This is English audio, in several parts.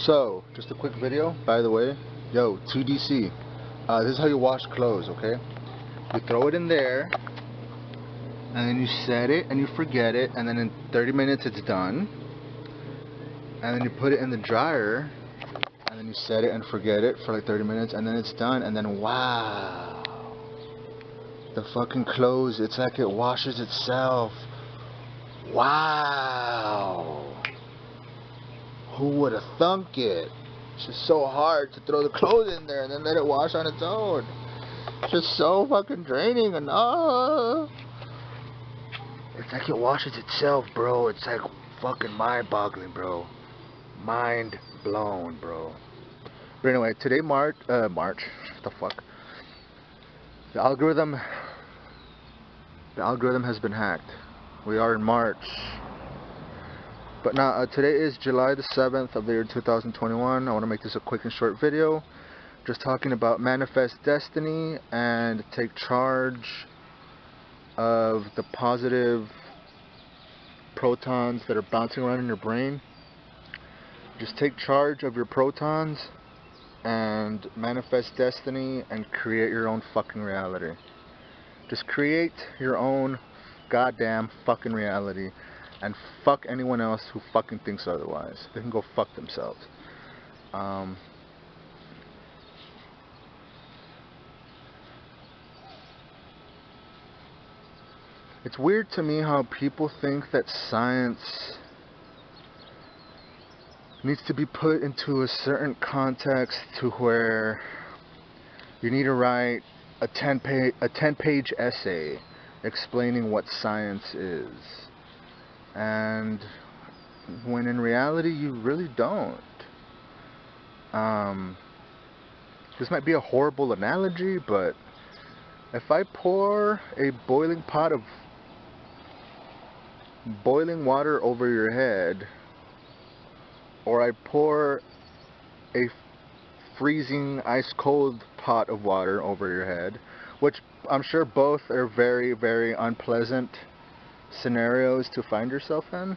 So, just a quick video, by the way. Yo, TDC. This is how you wash clothes, okay? You throw it in there, and then you set it, and you forget it, and then in 30 minutes it's done. And then you put it in the dryer, and then you set it and forget it for like 30 minutes, and then it's done, and then wow. The fucking clothes, it's like it washes itself. Wow. Who would have thunk it? It's just so hard to throw the clothes in there and then let it wash on its own. It's just so fucking draining and it's like it washes itself, bro. It's like fucking mind-boggling, bro. Mind blown, bro. But anyway, today March. What the fuck? The algorithm has been hacked. We are in March. But now, today is July the 7th of the year 2021. I want to make this a quick and short video. Just talking about manifest destiny and take charge of the positive protons that are bouncing around in your brain. Just take charge of your protons and manifest destiny and create your own fucking reality. Just create your own goddamn fucking reality. And fuck anyone else who fucking thinks otherwise. They can go fuck themselves. It's weird to me how people think that science needs to be put into a certain context to where you need to write a 10-page essay explaining what science is. And when in reality you really don't. This might be a horrible analogy, but if I pour a boiling pot of boiling water over your head, or I pour a freezing ice cold pot of water over your head, which I'm sure both are very, very unpleasant scenarios to find yourself in.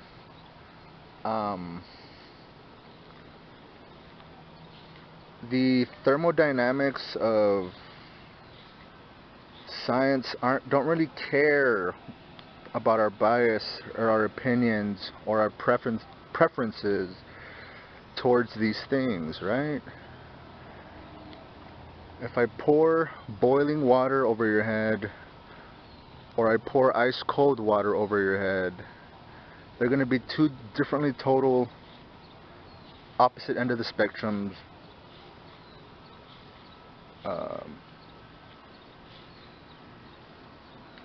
The thermodynamics of science don't really care about our bias or our opinions or our preferences towards these things, right? If I pour boiling water over your head, or I pour ice cold water over your head, they're going to be two differently total opposite end of the spectrums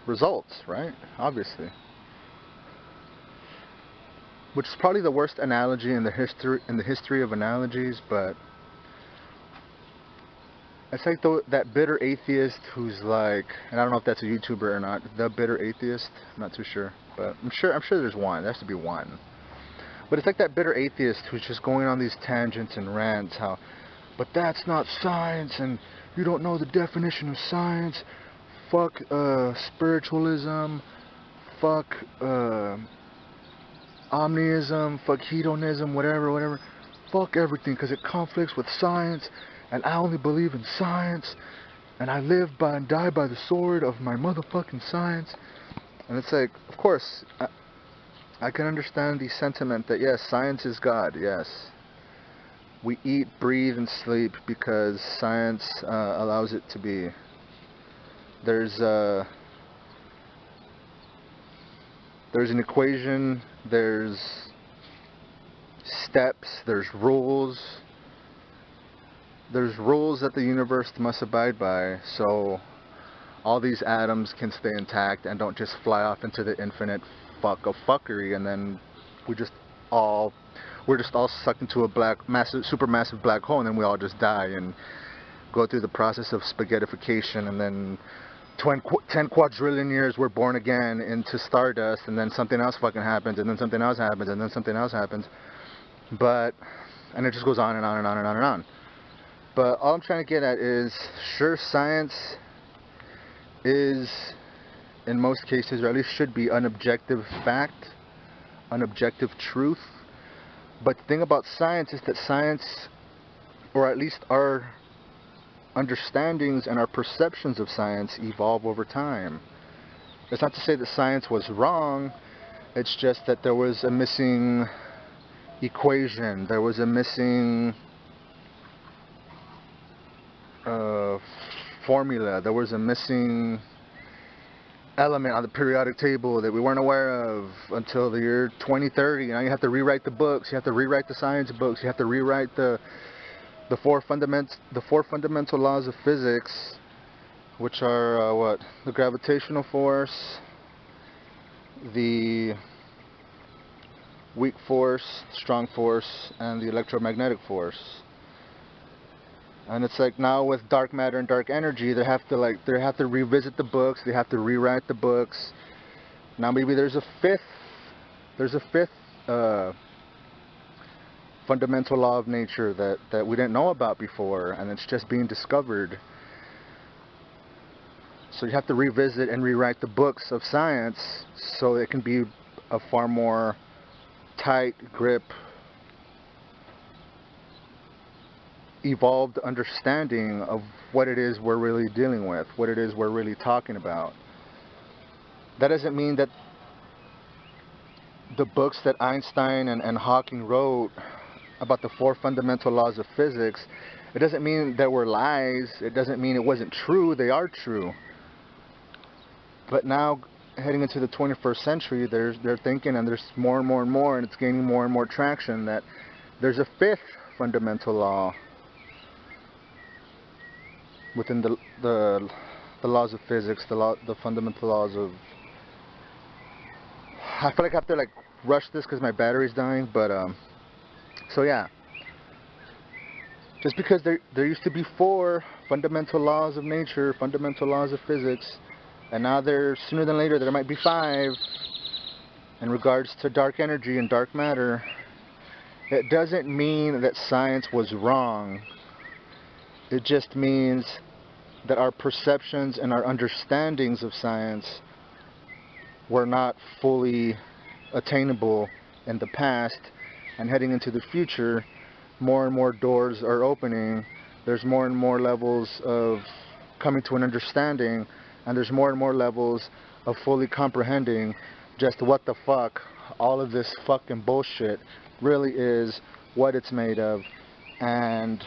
results, right? Obviously. Which is probably the worst analogy in the history of analogies, but it's like that bitter atheist who's like, and I don't know if that's a YouTuber or not, the bitter atheist, I'm not too sure, but I'm sure there's one, there has to be one. But it's like that bitter atheist who's just going on these tangents and rants, how, but that's not science, and you don't know the definition of science, fuck spiritualism, fuck omnism, fuck hedonism, whatever, fuck everything, because it conflicts with science, and I only believe in science, and I live by and die by the sword of my motherfucking science. And it's like, of course, I can understand the sentiment that yes, science is God, yes. We eat, breathe, and sleep because science allows it to be. There's an equation, there's steps, there's rules. There's rules that the universe must abide by, so all these atoms can stay intact and don't just fly off into the infinite fuck of fuckery, and then we're just all sucked into a supermassive black hole, and then we all just die and go through the process of spaghettification, and then 10 quadrillion years we're born again into stardust, and then something else fucking happens, and then something else happens, and then something else happens, and it just goes on and on and on and on and on. But all I'm trying to get at is, sure, science is, in most cases, or at least should be, an objective fact, an objective truth, But the thing about science is that science, or at least our understandings and our perceptions of science, evolve over time. It's not to say that science was wrong, it's just that there was a missing equation, there was a missing formula, there was a missing element on the periodic table that we weren't aware of until the year 2030. Now you have to rewrite the books, you have to rewrite the science books, you have to rewrite the four fundamental laws of physics, which are what? The gravitational force, the weak force, strong force, and the electromagnetic force. And it's like now with dark matter and dark energy, they have to revisit the books, they have to rewrite the books. Now maybe there's a fifth fundamental law of nature that we didn't know about before, and it's just being discovered. So you have to revisit and rewrite the books of science so it can be a far more tight grip, evolved understanding of what it is we're really dealing with, what it is we're really talking about. That doesn't mean that the books that Einstein and Hawking wrote about the four fundamental laws of physics, it doesn't mean that were lies, it doesn't mean it wasn't true, they are true. But now, heading into the 21st century, they're thinking, and there's more and more and more, and it's gaining more and more traction, that there's a fifth fundamental law within the laws of physics, the fundamental laws of... I feel like I have to rush this because my battery's dying, but so yeah. Just because there used to be four fundamental laws of nature, fundamental laws of physics, and now sooner than later there might be five in regards to dark energy and dark matter, it doesn't mean that science was wrong. It just means that our perceptions and our understandings of science were not fully attainable in the past, and heading into the future, more and more doors are opening. There's more and more levels of coming to an understanding, and there's more and more levels of fully comprehending just what the fuck all of this fucking bullshit really is, what it's made of, and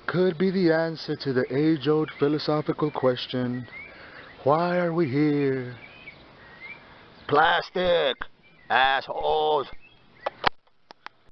could be the answer to the age-old philosophical question, why are we here? Plastic, assholes.